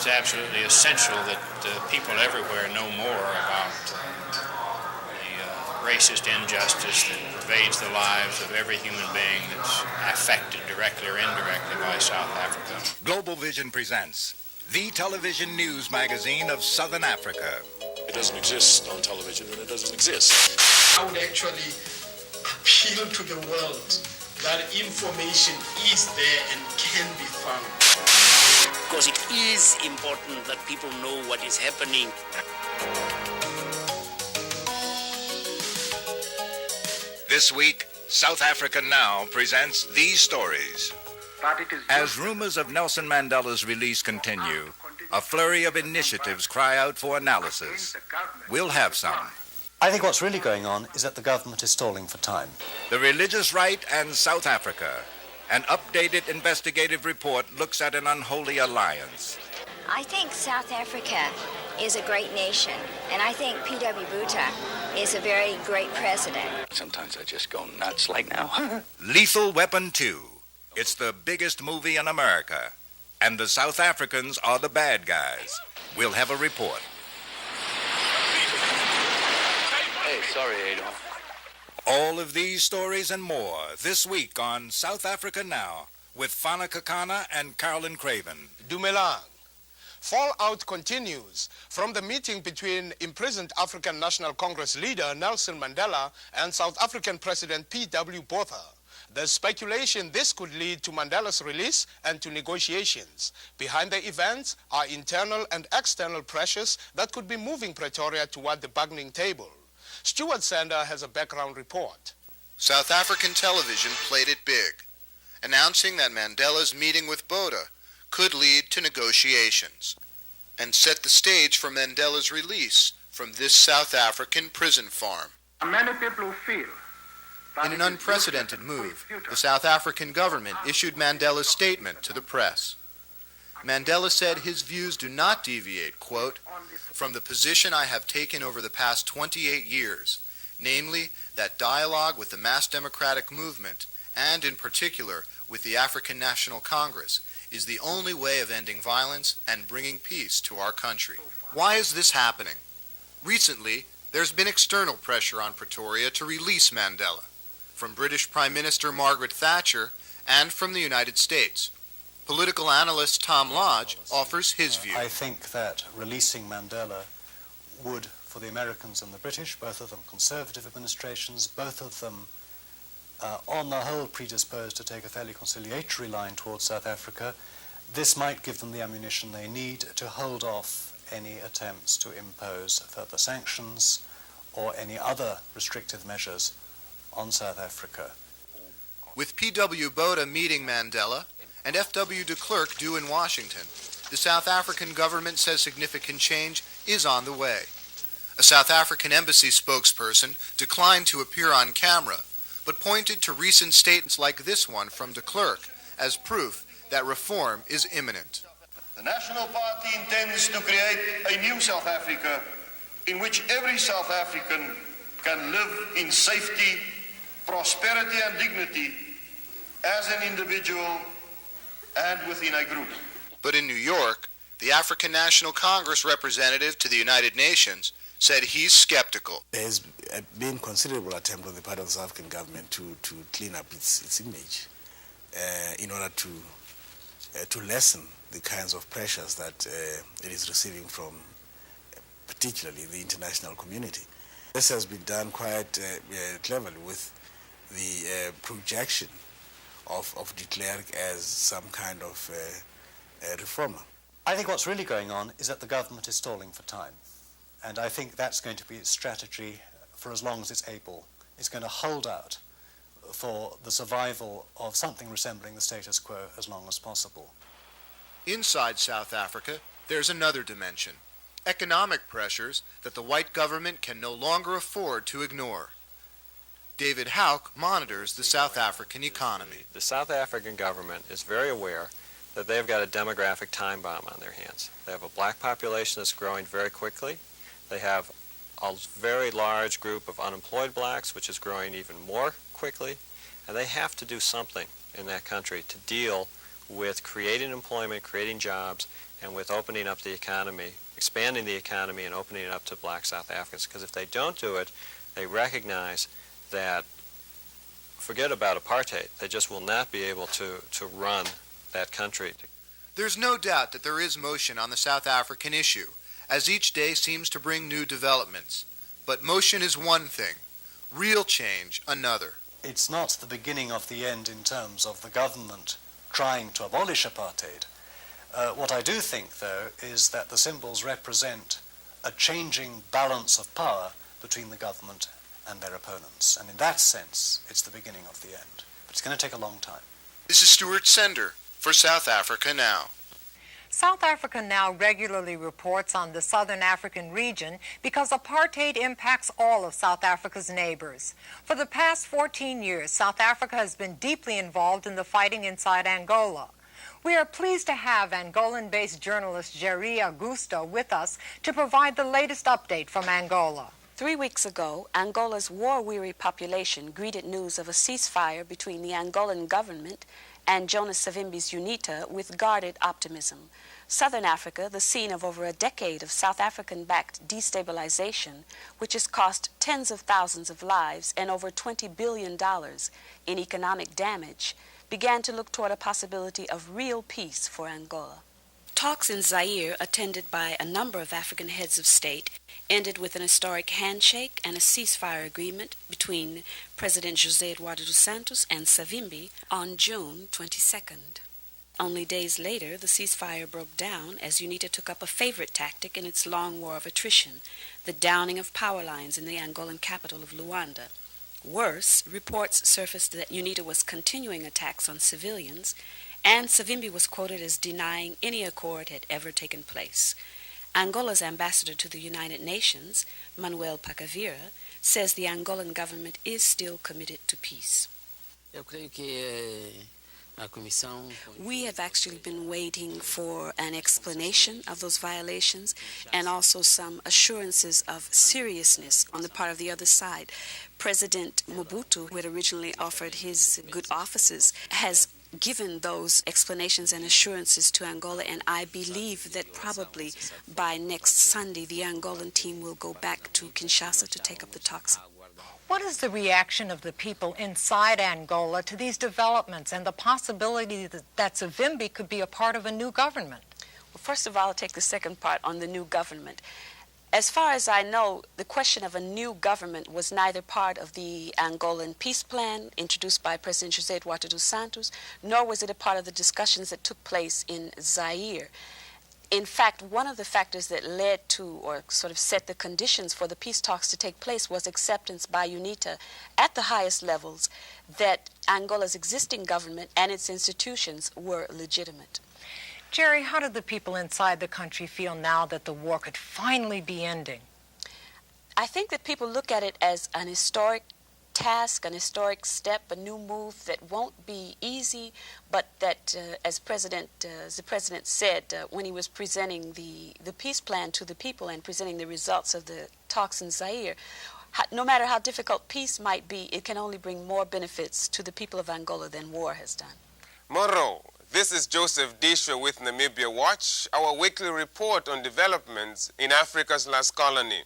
It's absolutely essential that people everywhere know more about the racist injustice that pervades the lives of every human being that's affected directly or indirectly by South Africa. Global Vision presents the television news magazine of Southern Africa. It doesn't exist on television, and it doesn't exist. I would actually appeal to the world that information is there and can be found. Because it is important that people know what is happening. This week, South Africa Now presents these stories. As rumors of Nelson Mandela's release continue, a flurry of initiatives cry out for analysis. We'll have some. I think what's really going on is that the government is stalling for time. The religious right and South Africa. An updated investigative report looks at an unholy alliance. I think South Africa is a great nation, and I think P.W. Botha is a very great president. Sometimes I just go nuts like now. Lethal Weapon 2. It's the biggest movie in America, and the South Africans are the bad guys. We'll have a report. Hey, sorry, Adolf. All of these stories and more this week on South Africa Now with Fana, Kekana and Carolyn Craven. Dumelang. Fallout continues from the meeting between imprisoned African National Congress leader Nelson Mandela and South African President P.W. Botha. There's speculation this could lead to Mandela's release and to negotiations. Behind the events are internal and external pressures that could be moving Pretoria toward the bargaining table. Stuart Sender has a background report. South African television played it big, announcing that Mandela's meeting with Botha could lead to negotiations, and set the stage for Mandela's release from this South African prison farm. Many people feel in an unprecedented move, the South African government issued Mandela's statement to the press. Mandela said his views do not deviate, quote, from the position I have taken over the past 28 years, namely that dialogue with the mass democratic movement, and in particular with the African National Congress, is the only way of ending violence and bringing peace to our country. Why is this happening? Recently, there's been external pressure on Pretoria to release Mandela, from British Prime Minister Margaret Thatcher and from the United States. Political analyst Tom Lodge offers his view. I think that releasing Mandela would, for the Americans and the British, both of them conservative administrations, both of them on the whole predisposed to take a fairly conciliatory line towards South Africa, this might give them the ammunition they need to hold off any attempts to impose further sanctions or any other restrictive measures on South Africa. With P.W. Botha meeting Mandela and F.W. de Klerk due in Washington, the South African government says significant change is on the way. A South African embassy spokesperson declined to appear on camera, but pointed to recent statements like this one from de Klerk as proof that reform is imminent. The National Party intends to create a new South Africa in which every South African can live in safety, prosperity and dignity as an individual and within a group. But in New York, the African National Congress representative to the United Nations said he's skeptical. There's been considerable attempt on the part of the South African government to clean up its image in order to lessen the kinds of pressures that it is receiving from particularly the international community. This has been done quite cleverly with the projection of de Klerk as some kind of reformer. I think what's really going on is that the government is stalling for time. And I think that's going to be its strategy for as long as it's able. It's going to hold out for the survival of something resembling the status quo as long as possible. Inside South Africa, there's another dimension: economic pressures that the white government can no longer afford to ignore. David Hauk monitors the South African economy. The South African government is very aware that they've got a demographic time bomb on their hands. They have a black population that's growing very quickly. They have a very large group of unemployed blacks, which is growing even more quickly. And they have to do something in that country to deal with creating employment, creating jobs, and with opening up the economy, expanding the economy and opening it up to black South Africans. Because if they don't do it, they recognize that, forget about apartheid, they just will not be able to run that country. There's no doubt that there is motion on the South African issue, as each day seems to bring new developments. But motion is one thing, real change another. It's not the beginning of the end in terms of the government trying to abolish apartheid. What I do think, though, is that the symbols represent a changing balance of power between the government and their opponents. And in that sense, it's the beginning of the end. But it's going to take a long time. This is Stuart Sender for South Africa Now. South Africa Now regularly reports on the Southern African region because apartheid impacts all of South Africa's neighbors. For the past 14 years, South Africa has been deeply involved in the fighting inside Angola. We are pleased to have Angolan-based journalist Geri Augusto with us to provide the latest update from Angola. 3 weeks ago, Angola's war-weary population greeted news of a ceasefire between the Angolan government and Jonas Savimbi's UNITA with guarded optimism. Southern Africa, the scene of over a decade of South African-backed destabilization, which has cost tens of thousands of lives and over $20 billion in economic damage, began to look toward a possibility of real peace for Angola. Talks in Zaire, attended by a number of African heads of state, ended with an historic handshake and a ceasefire agreement between President José Eduardo dos Santos and Savimbi on June 22nd. Only days later, the ceasefire broke down as UNITA took up a favorite tactic in its long war of attrition, the downing of power lines in the Angolan capital of Luanda. Worse, reports surfaced that UNITA was continuing attacks on civilians, and Savimbi was quoted as denying any accord had ever taken place. Angola's ambassador to the United Nations, Manuel Pacavira, says the Angolan government is still committed to peace. We have actually been waiting for an explanation of those violations and also some assurances of seriousness on the part of the other side. President Mobutu, who had originally offered his good offices, has given those explanations and assurances to Angola, and I believe that probably by next Sunday the Angolan team will go back to Kinshasa to take up the talks. What is the reaction of the people inside Angola to these developments and the possibility that Savimbi could be a part of a new government? Well, first of all, I'll take the second part on the new government. As far as I know, the question of a new government was neither part of the Angolan peace plan introduced by President José Eduardo dos Santos, nor was it a part of the discussions that took place in Zaire. In fact, one of the factors that led to or sort of set the conditions for the peace talks to take place was acceptance by UNITA at the highest levels that Angola's existing government and its institutions were legitimate. Jerry, how do the people inside the country feel now that the war could finally be ending? I think that people look at it as an historic task, an historic step, a new move that won't be easy, but that, as the president said when he was presenting the peace plan to the people and presenting the results of the talks in Zaire, no matter how difficult peace might be, it can only bring more benefits to the people of Angola than war has done. Moro, this is Joseph Disho with Namibia Watch, our weekly report on developments in Africa's last colony.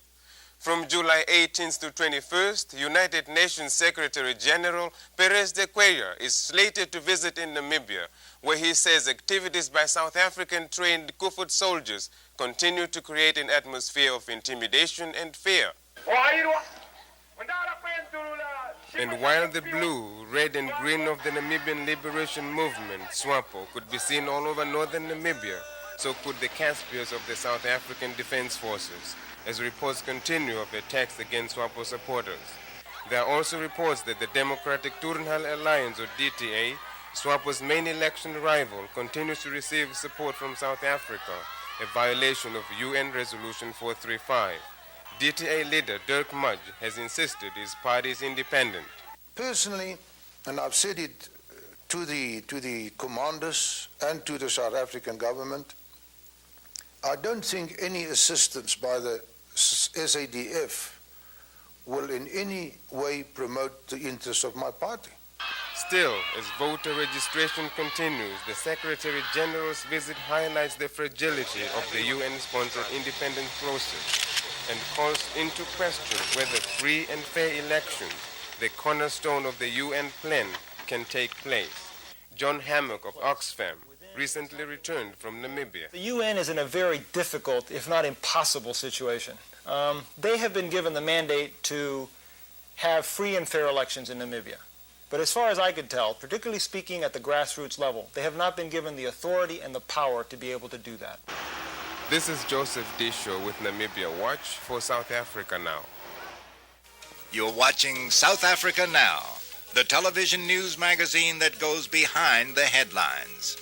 From July 18th to 21st, United Nations Secretary General Perez de Cuellar is slated to visit in Namibia, where he says activities by South African-trained Kufut soldiers continue to create an atmosphere of intimidation and fear. And while the blue, red and green of the Namibian Liberation Movement, SWAPO, could be seen all over northern Namibia, so could the Caspians of the South African Defense Forces, as reports continue of attacks against SWAPO supporters. There are also reports that the Democratic Turnhal Alliance, or DTA, SWAPO's main election rival, continues to receive support from South Africa, a violation of UN Resolution 435. DTA leader Dirk Mudge has insisted his party is independent. Personally, and I've said it to the commanders and to the South African government, I don't think any assistance by the SADF will in any way promote the interests of my party. Still, as voter registration continues, the Secretary General's visit highlights the fragility of the UN-sponsored independent process and calls into question whether free and fair elections, the cornerstone of the UN plan, can take place. John Hammock of Oxfam recently returned from Namibia. The UN is in a very difficult, if not impossible, situation. They have been given the mandate to have free and fair elections in Namibia. But as far as I could tell, particularly speaking at the grassroots level, they have not been given the authority and the power to be able to do that. This is Joseph Disho with Namibia Watch for South Africa Now. You're watching South Africa Now, the television news magazine that goes behind the headlines.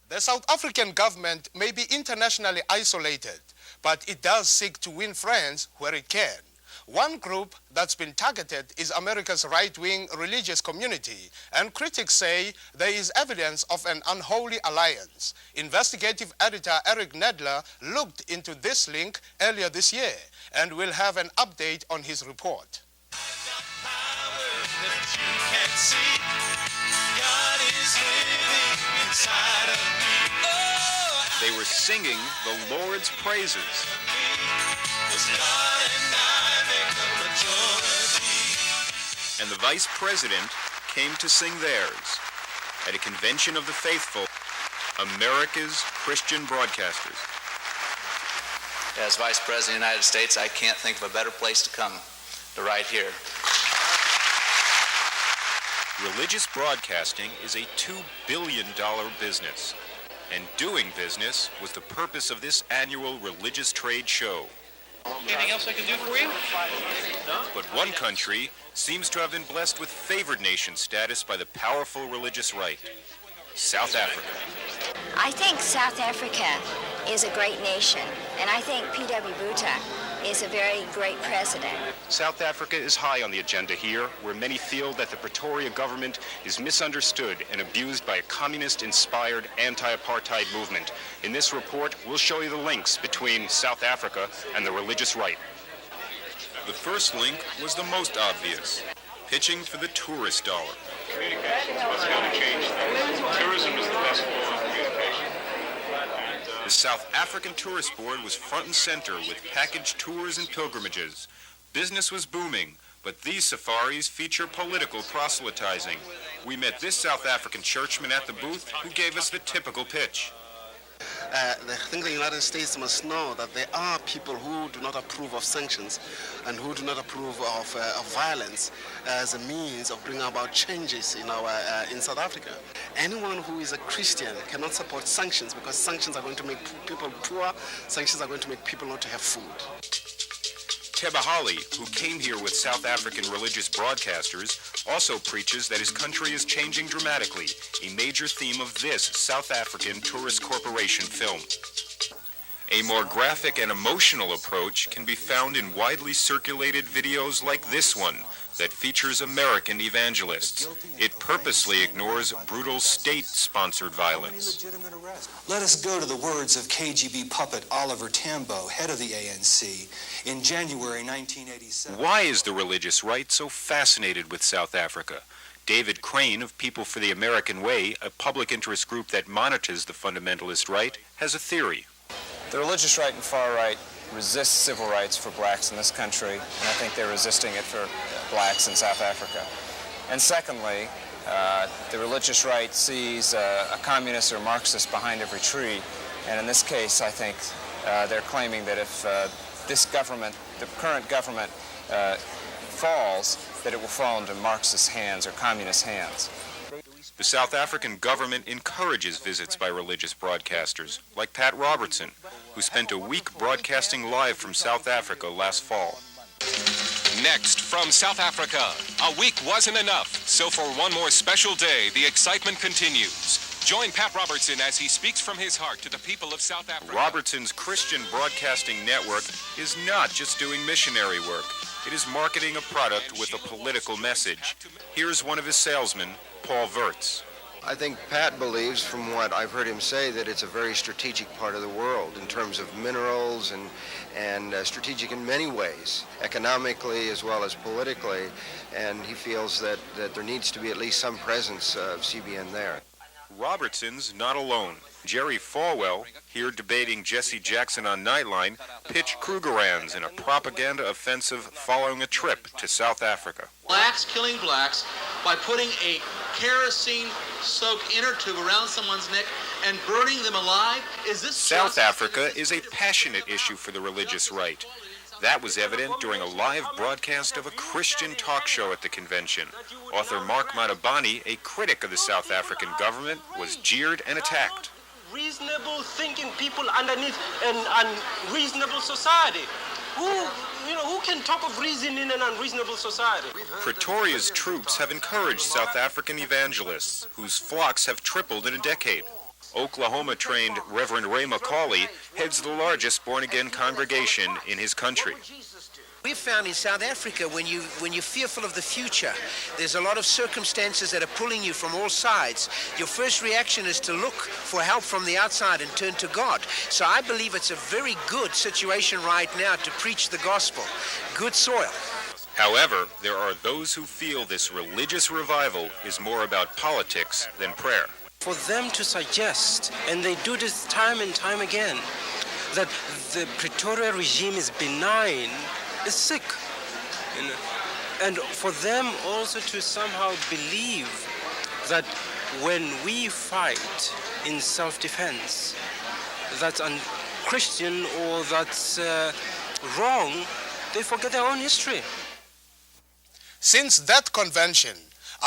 The South African government may be internationally isolated, but it does seek to win friends where it can. One group that's been targeted is America's right-wing religious community, and critics say there is evidence of an unholy alliance. Investigative editor Eric Nedler looked into this link earlier this year and will have an update on his report. They were singing the Lord's praises. And the Vice President came to sing theirs at a convention of the faithful, America's Christian broadcasters. As Vice President of the United States, I can't think of a better place to come to right here. Religious broadcasting is a $2 billion business, and doing business was the purpose of this annual religious trade show. Anything else I can do for you? No? But one country seems to have been blessed with favored nation status by the powerful religious right, South Africa. I think South Africa is a great nation, and I think P.W. Botha is a very great president. South Africa is high on the agenda here, where many feel that the Pretoria government is misunderstood and abused by a communist-inspired anti-apartheid movement. In this report, we'll show you the links between South Africa and the religious right. The first link was the most obvious, pitching for the tourist dollar. Communications, what's going to change things? Tourism is the best form of communication. The South African Tourist Board was front and center with packaged tours and pilgrimages. Business was booming, but these safaris feature political proselytizing. We met this South African churchman at the booth who gave us the typical pitch. I think the United States must know that there are people who do not approve of sanctions and who do not approve of violence as a means of bringing about changes in South Africa. Anyone who is a Christian cannot support sanctions because sanctions are going to make people poor, sanctions are going to make people not to have food. Tebogo, who came here with South African religious broadcasters, also preaches that his country is changing dramatically, a major theme of this South African Tourist Corporation film. A more graphic and emotional approach can be found in widely circulated videos like this one that features American evangelists. It purposely ignores brutal state-sponsored violence. Let us go to the words of KGB puppet Oliver Tambo, head of the ANC, in January 1987. Why is the religious right so fascinated with South Africa? David Crane of People for the American Way, a public interest group that monitors the fundamentalist right, has a theory. The religious right and far right resist civil rights for blacks in this country, and I think they're resisting it for blacks in South Africa. And secondly, the religious right sees a communist or Marxist behind every tree, and in this case, I think they're claiming that if this government, the current government, falls, that it will fall into Marxist hands or communist hands. The South African government encourages visits by religious broadcasters, like Pat Robertson, who spent a week broadcasting live from South Africa last fall. Next, from South Africa, a week wasn't enough, so for one more special day, the excitement continues. Join Pat Robertson as he speaks from his heart to the people of South Africa. Robertson's Christian Broadcasting Network is not just doing missionary work. It is marketing a product with a political message. Here's one of his salesmen, Paul Wirtz. I think Pat believes, from what I've heard him say, that it's a very strategic part of the world in terms of minerals and strategic in many ways, economically as well as politically, and he feels that there needs to be at least some presence of CBN there. Robertson's not alone. Jerry Falwell, here debating Jesse Jackson on Nightline, pitched Krugerrands in a propaganda offensive following a trip to South Africa. Blacks killing blacks by putting a kerosene-soaked inner tube around someone's neck and burning them alive? Is this South Africa is a passionate issue for the religious right. That was evident during a live broadcast of a Christian talk show at the convention. Author Mark Mathabane, a critic of the South African government, was jeered and attacked. Reasonable thinking people underneath an unreasonable society. Who can talk of reason in an unreasonable society? Pretoria's troops have encouraged South African evangelists, whose flocks have tripled in a decade. Oklahoma-trained Reverend Ray McCauley heads the largest born-again congregation in his country. We've found in South Africa, when you're fearful of the future, there's a lot of circumstances that are pulling you from all sides. Your first reaction is to look for help from the outside and turn to God. So I believe it's a very good situation right now to preach the gospel. Good soil. However, there are those who feel this religious revival is more about politics than prayer. For them to suggest, and they do this time and time again, that the Pretoria regime is benign, is sick. And for them also to somehow believe that when we fight in self-defense, that's un-Christian or that's wrong, they forget their own history. Since that convention,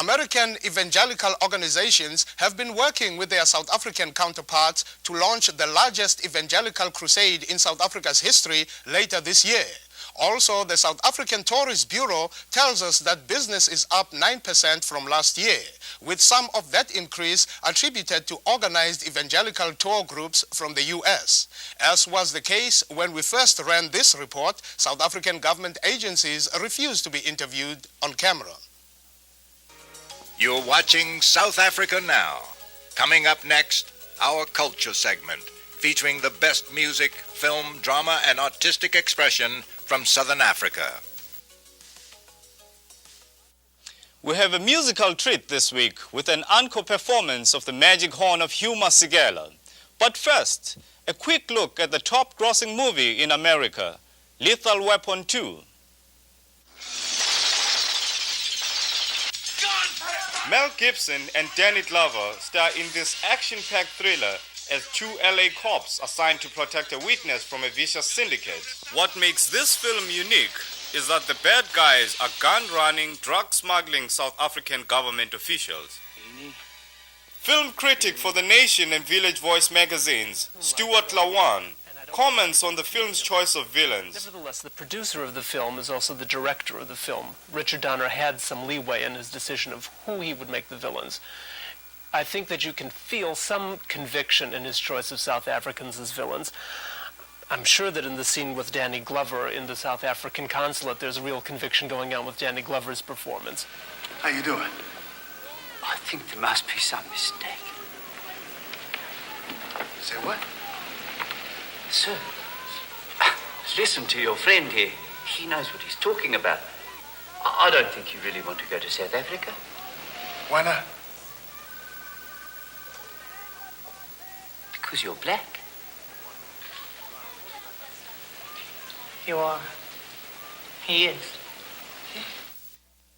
American evangelical organizations have been working with their South African counterparts to launch the largest evangelical crusade in South Africa's history later this year. Also, the South African Tourist Bureau tells us that business is up 9% from last year, with some of that increase attributed to organized evangelical tour groups from the US. As was the case when we first ran this report, South African government agencies refused to be interviewed on camera. You're watching South Africa Now. Coming up next, our culture segment, featuring the best music, film, drama, and artistic expression from Southern Africa. We have a musical treat this week with an encore performance of the magic horn of Hugh Masekela. But first, a quick look at the top-grossing movie in America, Lethal Weapon 2. Mel Gibson and Danny Glover star in this action-packed thriller as two LA cops assigned to protect a witness from a vicious syndicate. What makes this film unique is that the bad guys are gun-running, drug-smuggling South African government officials. Film critic for The Nation and Village Voice magazines, Stuart Lawan, comments on the film's choice of villains. Nevertheless, the producer of the film is also the director of the film. Richard Donner had some leeway in his decision of who he would make the villains. I think that you can feel some conviction in his choice of South Africans as villains. I'm sure that in the scene with Danny Glover in the South African consulate, there's a real conviction going on with Danny Glover's performance. How you doing? I think there must be some mistake. Say what? Sir, listen to your friend here. He knows what he's talking about. I don't think you really want to go to South Africa. Why not? Because you're black. You are. He is.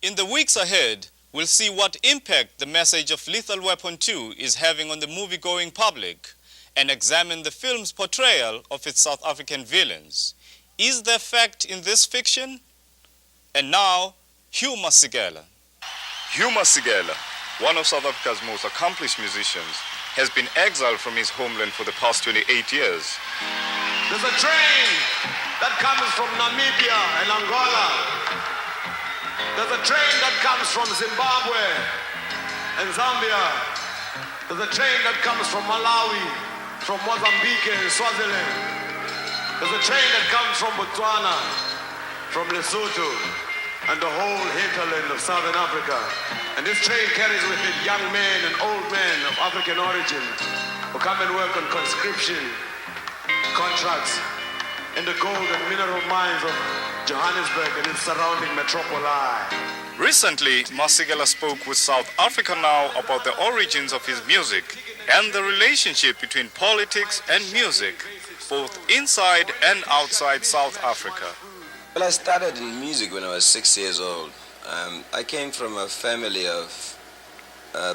In the weeks ahead, we'll see what impact the message of Lethal Weapon 2 is having on the movie-going public, and examine the film's portrayal of its South African villains. Is there fact in this fiction? And now, Hugh Masekela. Hugh Masekela, one of South Africa's most accomplished musicians, has been exiled from his homeland for the past 28 years. There's a train that comes from Namibia and Angola. There's a train that comes from Zimbabwe and Zambia. There's a train that comes from Malawi, from Mozambique and Swaziland. There's a train that comes from Botswana, from Lesotho. and the whole hinterland of Southern Africa. And this train carries with it young men and old men of African origin who come and work on conscription contracts in the gold and mineral mines of Johannesburg and its surrounding metropoli. Recently, Masekela spoke with South Africa Now about the origins of his music and the relationship between politics and music, both inside and outside South Africa. Well, I started in music when I was 6 years old. I came from a family of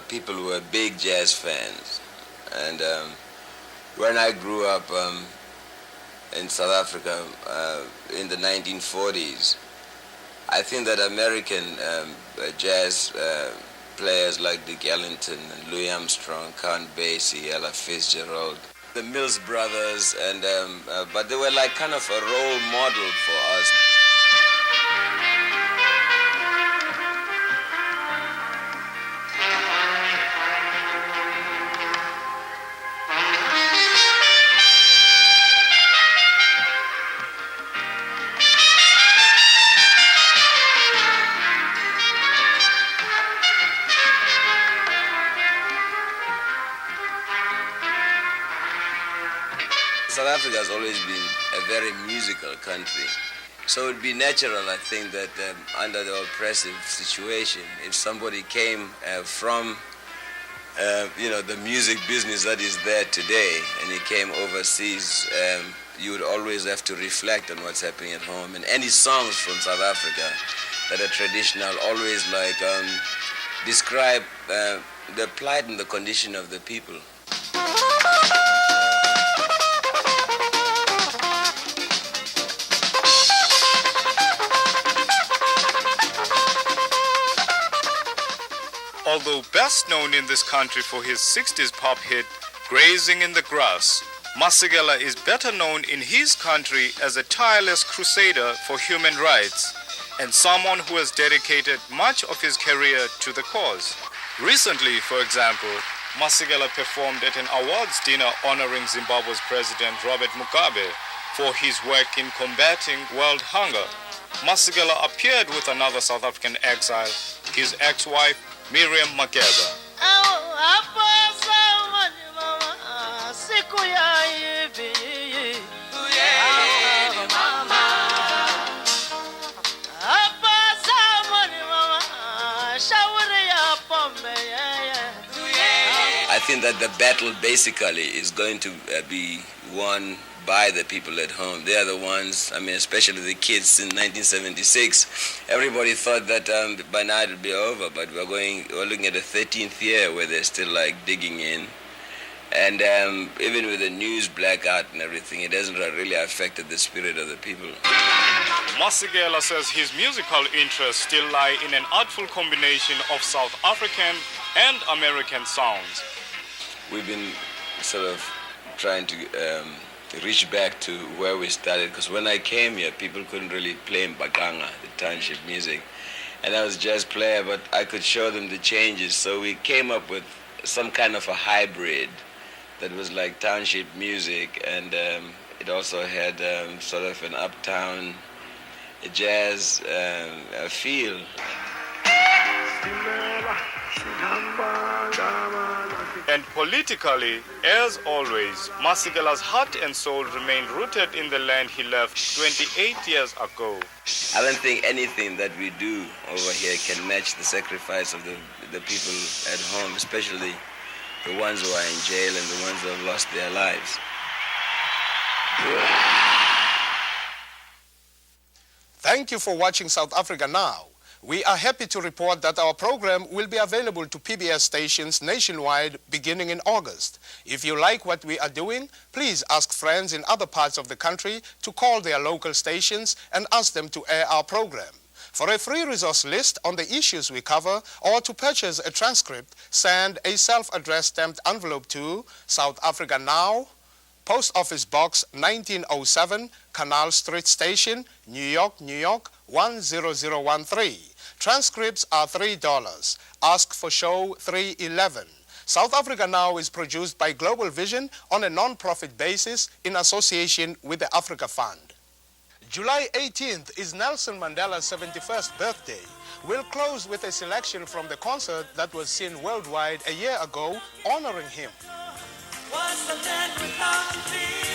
people who were big jazz fans. And when I grew up in South Africa in the 1940s, I think that American jazz players like Duke Ellington and Louis Armstrong, Count Basie, Ella Fitzgerald, the Mills Brothers, and but they were like kind of a role model for us. South Africa has always been a very musical country. So it would be natural, I think, that under the oppressive situation, if somebody came from, the music business that is there today, and he came overseas, you would always have to reflect on what's happening at home. And any songs from South Africa that are traditional always describe the plight and the condition of the people. Although best known in this country for his 60s pop hit, Grazing in the Grass, Masekela is better known in his country as a tireless crusader for human rights and someone who has dedicated much of his career to the cause. Recently, for example, Masekela performed at an awards dinner honoring Zimbabwe's President Robert Mugabe for his work in combating world hunger. Masekela appeared with another South African exile, his ex-wife, Miriam Makeba. I think that the battle basically is going to be won by the people at home. They are the ones, especially the kids in 1976. Everybody thought that by now it would be over, but we're looking at the 13th year where they're still digging in. And even with the news blackout and everything, it hasn't really affected the spirit of the people. Masekela says his musical interests still lie in an artful combination of South African and American sounds. We've been sort of trying to reach back to where we started, because when I came here, people couldn't really play mbaganga, the township music, and I was a jazz player, but I could show them the changes. So we came up with some kind of a hybrid that was like township music, and it also had sort of an uptown jazz feel. And politically, as always, Masekela's heart and soul remain rooted in the land he left 28 years ago. I don't think anything that we do over here can match the sacrifice of the people at home, especially the ones who are in jail and the ones who have lost their lives. Thank you for watching South Africa Now. We are happy to report that our program will be available to PBS stations nationwide beginning in August. If you like what we are doing, please ask friends in other parts of the country to call their local stations and ask them to air our program. For a free resource list on the issues we cover, or to purchase a transcript, send a self-addressed stamped envelope to South Africa Now, Post Office Box 1907, Canal Street Station, New York, New York 10013. Transcripts are $3. Ask for show 311. South Africa Now is produced by Global Vision on a non-profit basis in association with the Africa Fund. July 18th is Nelson Mandela's 71st birthday. We'll close with a selection from the concert that was seen worldwide a year ago, honoring him. Was the land without fear?